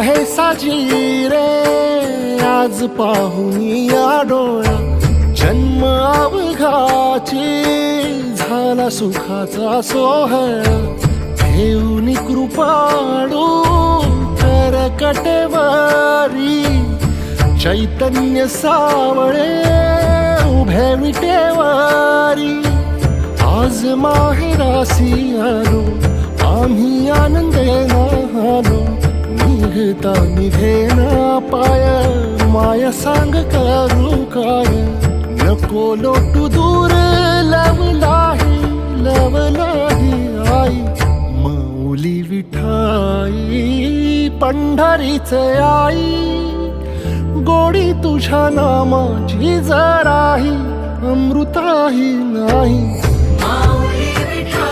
हे साजी रे आज पाहून या डोळा, जन्म अवघाची झाला सुखाचा सोहळा, घेऊन कृपाळू करकटेवारी, चैतन्य सावळे उभे विटेवारी, आज माहेरासी आलो आम्ही आनंदे नालो, निघता निघेना पाय माया सांग करू काय, नको लोटू दूर लवलाही आई, माऊली विठाई पंढरीच आई, गोडी तुझ्या नामाची जराही अमृताही नाही. माऊली विठा